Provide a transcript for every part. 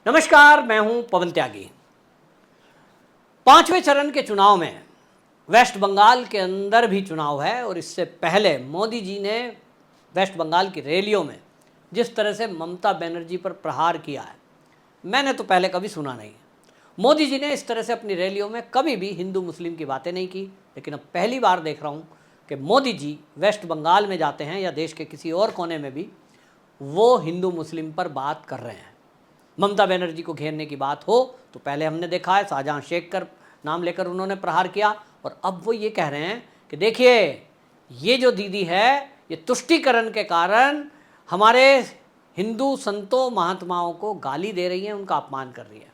नमस्कार, मैं हूं पवन त्यागी। पांचवें चरण के चुनाव में वेस्ट बंगाल के अंदर भी चुनाव है और इससे पहले मोदी जी ने वेस्ट बंगाल की रैलियों में जिस तरह से ममता बनर्जी पर प्रहार किया है, मैंने तो पहले कभी सुना नहीं। मोदी जी ने इस तरह से अपनी रैलियों में कभी भी हिंदू मुस्लिम की बातें नहीं की, लेकिन अब पहली बार देख रहा हूं कि मोदी जी वेस्ट बंगाल में जाते हैं या देश के किसी और कोने में भी वो हिंदू मुस्लिम पर बात कर रहे हैं। ममता बनर्जी को घेरने की बात हो तो पहले हमने देखा है शाहजहां शेख कर नाम लेकर उन्होंने प्रहार किया, और अब वो ये कह रहे हैं कि देखिए ये जो दीदी है ये तुष्टीकरण के कारण हमारे हिंदू संतों महात्माओं को गाली दे रही है, उनका अपमान कर रही है।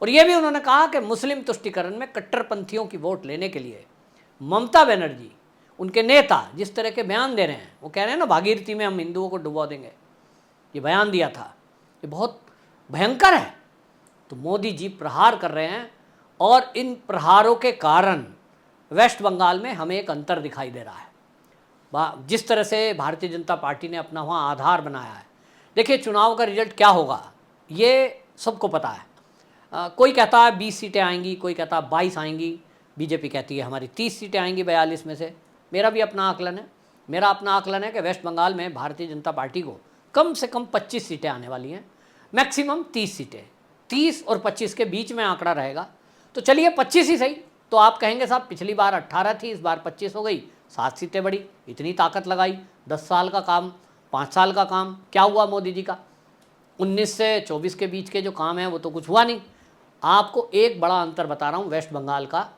और ये भी उन्होंने कहा कि मुस्लिम तुष्टीकरण में कट्टरपंथियों की वोट लेने के लिए ममता बनर्जी, उनके नेता जिस तरह के बयान दे रहे हैं, वो कह रहे हैं ना भागीरथी में हम हिंदुओं को डुबा देंगे, ये बयान दिया था, ये बहुत भयंकर है। तो मोदी जी प्रहार कर रहे हैं और इन प्रहारों के कारण वेस्ट बंगाल में हमें एक अंतर दिखाई दे रहा है। जिस तरह से भारतीय जनता पार्टी ने अपना वहाँ आधार बनाया है, देखिए चुनाव का रिजल्ट क्या होगा ये सबको पता है। कोई कहता है 20 सीटें आएंगी, कोई कहता है 22 आएंगी, बीजेपी कहती है हमारी 30 सीटें आएंगी 42 में से। मेरा भी अपना आकलन है, मेरा अपना आकलन है कि वेस्ट बंगाल में भारतीय जनता पार्टी को कम से कम 25 सीटें आने वाली हैं, मैक्सिमम 30 सीटें। 30 और 25 के बीच में आंकड़ा रहेगा। तो चलिए 25 ही सही। तो आप कहेंगे साहब पिछली बार 18 थी, इस बार 25 हो गई, 7 सीटें बढ़ी, इतनी ताकत लगाई, 10 साल का काम, 5 साल का काम, क्या हुआ मोदी जी का? 19 से 24 के बीच के जो काम है वो तो कुछ हुआ नहीं। आपको एक बड़ा अंतर बता रहा हूँ वेस्ट बंगाल का,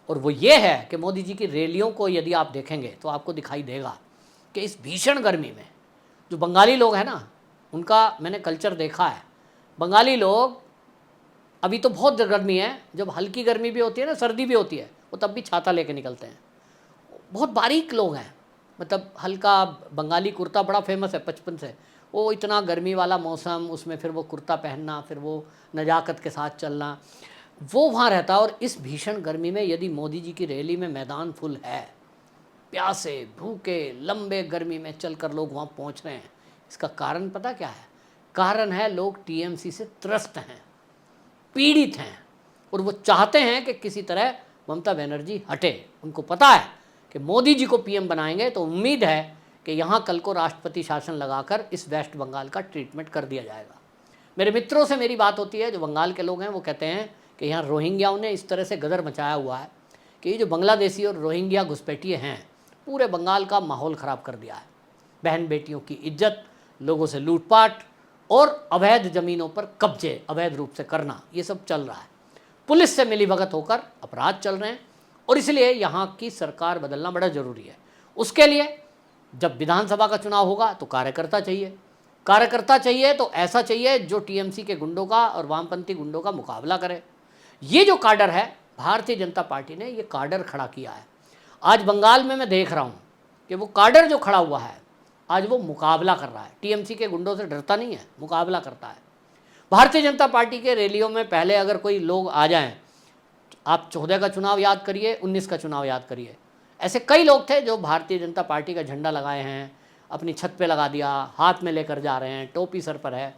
और वो ये है कि मोदी जी की रैलियों को यदि आप देखेंगे तो आपको दिखाई देगा कि इस भीषण गर्मी में जो बंगाली लोग हैं ना, उनका मैंने कल्चर देखा है। बंगाली लोग, अभी तो बहुत गर्मी है, जब हल्की गर्मी भी होती है ना, सर्दी भी होती है, वो तब भी छाता लेके निकलते हैं। बहुत बारीक लोग हैं, मतलब हल्का बंगाली कुर्ता बड़ा फेमस है बचपन से। वो इतना गर्मी वाला मौसम, उसमें फिर वो कुर्ता पहनना, फिर वो नज़ाकत के साथ चलना, वो वहाँ रहता है। और इस भीषण गर्मी में यदि मोदी जी की रैली में मैदान फुल है, प्यासे भूखे लंबे गर्मी में चलकर लोग वहाँ पहुँच रहे हैं, इसका कारण पता क्या है? कारण है लोग टीएमसी से त्रस्त हैं, पीड़ित हैं, और वो चाहते हैं कि किसी तरह ममता बनर्जी हटे। उनको पता है कि मोदी जी को पीएम बनाएंगे तो उम्मीद है कि यहाँ कल को राष्ट्रपति शासन लगाकर इस वेस्ट बंगाल का ट्रीटमेंट कर दिया जाएगा। मेरे मित्रों से मेरी बात होती है जो बंगाल के लोग हैं, वो कहते हैं कि यहाँ रोहिंग्याओं ने इस तरह से गदर मचाया हुआ है कि ये जो बांग्लादेशी और रोहिंग्या घुसपैठिए हैं, पूरे बंगाल का माहौल ख़राब कर दिया है। बहन बेटियों की इज्जत, लोगों से लूटपाट और अवैध ज़मीनों पर कब्जे अवैध रूप से करना, ये सब चल रहा है। पुलिस से मिलीभगत होकर अपराध चल रहे हैं, और इसलिए यहाँ की सरकार बदलना बड़ा ज़रूरी है। उसके लिए जब विधानसभा का चुनाव होगा तो कार्यकर्ता चाहिए। कार्यकर्ता चाहिए तो ऐसा चाहिए जो टीएमसी के गुंडों का और वामपंथी गुंडों का मुकाबला करे। ये जो काडर है, भारतीय जनता पार्टी ने ये काडर खड़ा किया है। आज बंगाल में मैं देख रहा हूँ कि वो काडर जो खड़ा हुआ है, आज वो मुकाबला कर रहा है। टीएमसी के गुंडों से डरता नहीं है, मुकाबला करता है। भारतीय जनता पार्टी के रैलियों में पहले अगर कोई लोग आ जाएं, आप 14 का चुनाव याद करिए, 19 का चुनाव याद करिए, ऐसे कई लोग थे जो भारतीय जनता पार्टी का झंडा लगाए हैं, अपनी छत पे लगा दिया, हाथ में लेकर जा रहे हैं, टोपी सर पर है।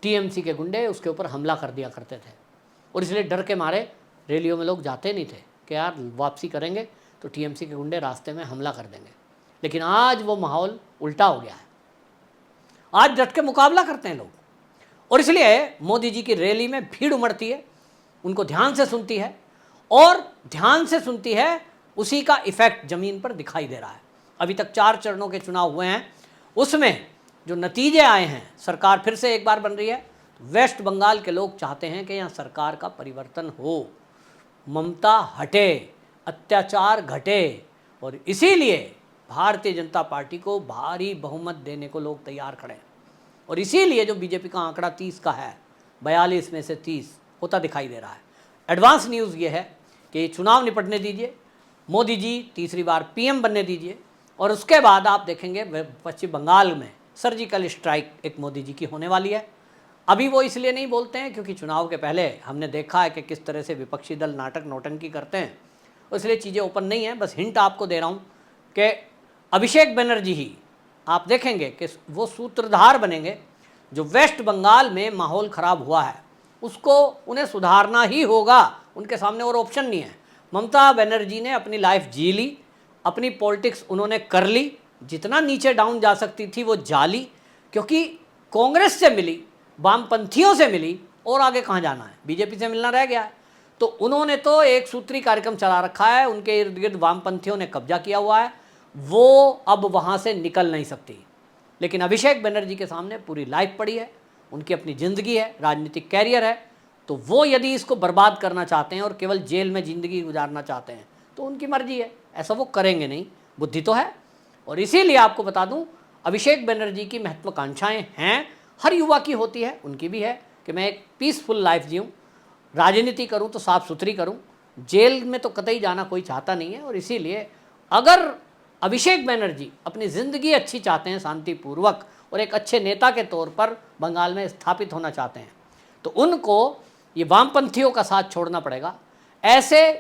टीएमसी के गुंडे उसके ऊपर हमला कर दिया करते थे, और इसलिए डर के मारे रैलियों में लोग जाते नहीं थे कि यार वापसी करेंगे तो टीएमसी के गुंडे रास्ते में हमला कर देंगे। लेकिन आज वो माहौल उल्टा हो गया है, आज डट के मुकाबला करते हैं लोग, और इसलिए मोदी जी की रैली में भीड़ उमड़ती है, उनको ध्यान से सुनती है, और ध्यान से सुनती है, उसी का इफेक्ट ज़मीन पर दिखाई दे रहा है। अभी तक 4 चरणों के चुनाव हुए हैं, उसमें जो नतीजे आए हैं, सरकार फिर से एक बार बन रही है। वेस्ट बंगाल के लोग चाहते हैं कि यहाँ सरकार का परिवर्तन हो, ममता हटे, अत्याचार घटे, और इसीलिए भारतीय जनता पार्टी को भारी बहुमत देने को लोग तैयार खड़े हैं। और इसीलिए जो बीजेपी का आंकड़ा 30 का है, 42 में से 30 होता दिखाई दे रहा है। एडवांस न्यूज़ ये है कि चुनाव निपटने दीजिए, मोदी जी तीसरी बार पीएम बनने दीजिए, और उसके बाद आप देखेंगे पश्चिम बंगाल में सर्जिकल स्ट्राइक एक मोदी जी की होने वाली है। अभी वो इसलिए नहीं बोलते हैं क्योंकि चुनाव के पहले हमने देखा है कि किस तरह से विपक्षी दल नाटक नौटंकी करते हैं, इसलिए चीज़ें ओपन नहीं हैं। बस हिंट आपको दे रहा हूँ कि अभिषेक बनर्जी ही आप देखेंगे कि वो सूत्रधार बनेंगे जो वेस्ट बंगाल में माहौल ख़राब हुआ है उसको उन्हें सुधारना ही होगा, उनके सामने और ऑप्शन नहीं है। ममता बनर्जी ने अपनी लाइफ जी ली, अपनी पॉलिटिक्स उन्होंने कर ली, जितना नीचे डाउन जा सकती थी वो जा ली, क्योंकि कांग्रेस से मिली, वामपंथियों से मिली, और आगे कहाँ जाना है, बीजेपी से मिलना रह गया है। तो उन्होंने तो एक सूत्री कार्यक्रम चला रखा है, उनके इर्द गिर्द वामपंथियों ने कब्जा किया हुआ है, वो अब वहाँ से निकल नहीं सकती। लेकिन अभिषेक बनर्जी के सामने पूरी लाइफ पड़ी है, उनकी अपनी ज़िंदगी है, राजनीतिक कैरियर है, तो वो यदि इसको बर्बाद करना चाहते हैं और केवल जेल में ज़िंदगी गुजारना चाहते हैं तो उनकी मर्जी है, ऐसा वो करेंगे नहीं, बुद्धि तो है। और इसीलिए आपको बता दूं, अभिषेक बनर्जी की महत्वाकांक्षाएं हैं, हर युवा की होती है, उनकी भी है कि मैं एक पीसफुल लाइफ जीऊँ, राजनीति करूं तो साफ़ सुथरी करूं, जेल में तो कतई जाना कोई चाहता नहीं है। और इसीलिए अगर अभिषेक बनर्जी अपनी ज़िंदगी अच्छी चाहते हैं, शांतिपूर्वक, और एक अच्छे नेता के तौर पर बंगाल में स्थापित होना चाहते हैं, तो उनको ये वामपंथियों का साथ छोड़ना पड़ेगा, ऐसे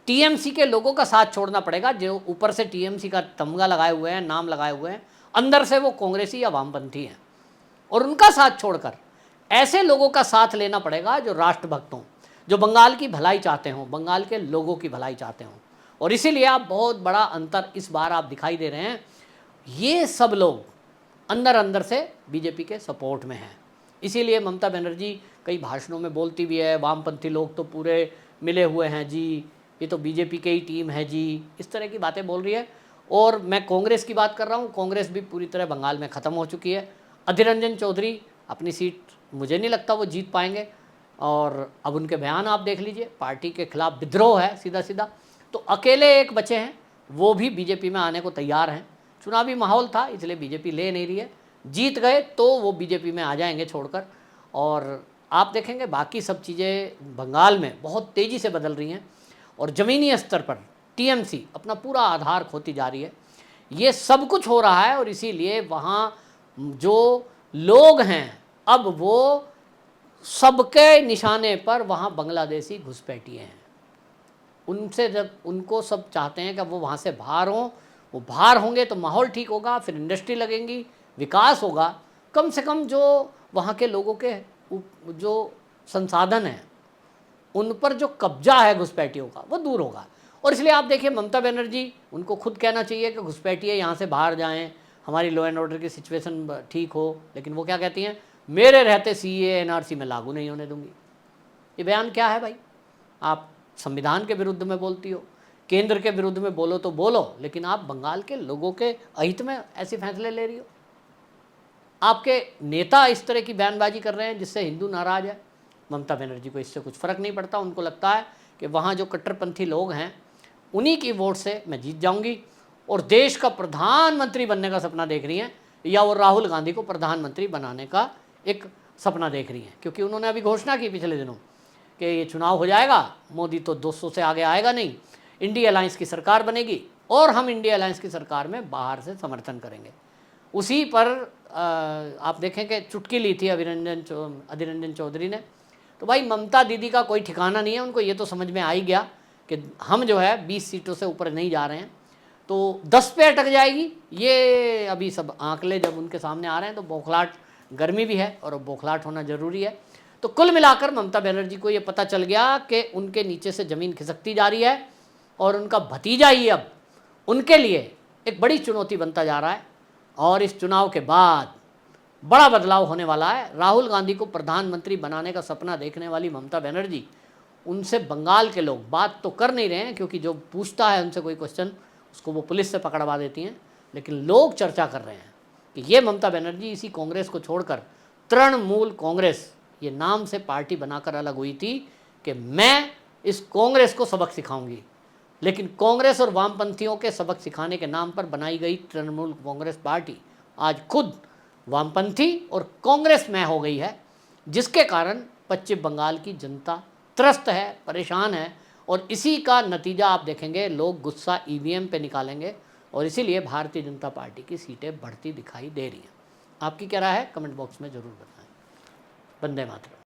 टीएमसी के लोगों का साथ छोड़ना पड़ेगा जो ऊपर से टीएमसी का तमगा लगाए हुए हैं, नाम लगाए हुए हैं, अंदर से वो कांग्रेसी या वामपंथी हैं, और उनका साथ छोड़कर ऐसे लोगों का साथ लेना पड़ेगा जो राष्ट्रभक्त हों, जो बंगाल की भलाई चाहते हों, बंगाल के लोगों की भलाई चाहते हों। और इसीलिए आप बहुत बड़ा अंतर इस बार आप दिखाई दे रहे हैं, ये सब लोग अंदर अंदर से बीजेपी के सपोर्ट में हैं। इसीलिए ममता बनर्जी कई भाषणों में बोलती भी है, वामपंथी लोग तो पूरे मिले हुए हैं जी, ये तो बीजेपी की ही टीम है जी, इस तरह की बातें बोल रही है। और मैं कांग्रेस की बात कर रहा हूँ, कांग्रेस भी पूरी तरह बंगाल में ख़त्म हो चुकी है। अधीर रंजन चौधरी अपनी सीट मुझे नहीं लगता वो जीत पाएंगे, और अब उनके बयान आप देख लीजिए, पार्टी के खिलाफ विद्रोह है सीधा सीधा। तो अकेले एक बचे हैं, वो भी बीजेपी में आने को तैयार हैं। चुनावी माहौल था इसलिए बीजेपी ले नहीं रही है, जीत गए तो वो बीजेपी में आ जाएंगे छोड़कर। और आप देखेंगे बाकी सब चीज़ें बंगाल में बहुत तेज़ी से बदल रही हैं, और ज़मीनी स्तर पर टीएमसी अपना पूरा आधार खोती जा रही है। ये सब कुछ हो रहा है, और इसीलिए वहाँ जो लोग हैं अब वो सबके निशाने पर वहाँ बांग्लादेशी घुसपैठिए हैं। उनसे जब उनको सब चाहते हैं कि वो वहाँ से बाहर हों, वो बाहर होंगे तो माहौल ठीक होगा, फिर इंडस्ट्री लगेंगी, विकास होगा, कम से कम जो वहाँ के लोगों के जो संसाधन हैं उन पर जो कब्जा है घुसपैठियों का वो दूर होगा। और इसलिए आप देखिए ममता बनर्जी, उनको खुद कहना चाहिए कि घुसपैठिए यहाँ से बाहर जाएं, हमारी लॉ एंड ऑर्डर की सिचुएशन ठीक हो, लेकिन वो क्या कहती हैं, मेरे रहते सीए एनआरसी में लागू नहीं होने दूंगी। ये बयान क्या है भाई? आप संविधान के विरुद्ध में बोलती हो, केंद्र के विरुद्ध में बोलो तो बोलो, लेकिन आप बंगाल के लोगों के अहित में ऐसे फैसले ले रही हो। आपके नेता इस तरह की बयानबाजी कर रहे हैं जिससे हिंदू नाराज़ है। ममता बनर्जी को इससे कुछ फ़र्क नहीं पड़ता, उनको लगता है कि वहाँ जो कट्टरपंथी लोग हैं उन्हीं की वोट से मैं जीत जाऊंगी, और देश का प्रधानमंत्री बनने का सपना देख रही हैं, या वो राहुल गांधी को प्रधानमंत्री बनाने का एक सपना देख रही हैं। क्योंकि उन्होंने अभी घोषणा की पिछले दिनों कि ये चुनाव हो जाएगा, मोदी तो 200 से आगे आएगा नहीं, इंडिया अलायंस की सरकार बनेगी, और हम इंडिया अलायंस की सरकार में बाहर से समर्थन करेंगे। उसी पर आप देखें कि चुटकी ली थी अधीर रंजन चौधरी ने। तो भाई ममता दीदी का कोई ठिकाना नहीं है, उनको ये तो समझ में आ ही गया कि हम जो है 20 सीटों से ऊपर नहीं जा रहे हैं, तो 10 पे अटक जाएगी। ये अभी सब आंकड़े जब उनके सामने आ रहे हैं तो बौखलाहट, गर्मी भी है और बौखलाहट होना ज़रूरी है। तो कुल मिलाकर ममता बनर्जी को ये पता चल गया कि उनके नीचे से ज़मीन खिसकती जा रही है, और उनका भतीजा ही अब उनके लिए एक बड़ी चुनौती बनता जा रहा है। और इस चुनाव के बाद बड़ा बदलाव होने वाला है। राहुल गांधी को प्रधानमंत्री बनाने का सपना देखने वाली ममता बनर्जी, उनसे बंगाल के लोग बात तो कर नहीं रहे हैं, क्योंकि जो पूछता है उनसे कोई क्वेश्चन उसको वो पुलिस से पकड़वा देती हैं, लेकिन लोग चर्चा कर रहे हैं कि ये ममता बनर्जी इसी कांग्रेस को छोड़कर तृणमूल कांग्रेस, ये नाम से पार्टी बनाकर अलग हुई थी कि मैं इस कांग्रेस को सबक सिखाऊंगी, लेकिन कांग्रेस और वामपंथियों के सबक सिखाने के नाम पर बनाई गई तृणमूल कांग्रेस पार्टी आज खुद वामपंथी और कांग्रेस में हो गई है, जिसके कारण पश्चिम बंगाल की जनता त्रस्त है, परेशान है। और इसी का नतीजा आप देखेंगे, लोग गुस्सा ईवीएम पे निकालेंगे, और इसीलिए भारतीय जनता पार्टी की सीटें बढ़ती दिखाई दे रही हैं। आपकी क्या राय है? कमेंट बॉक्स में ज़रूर बताएं। वंदे मातरम।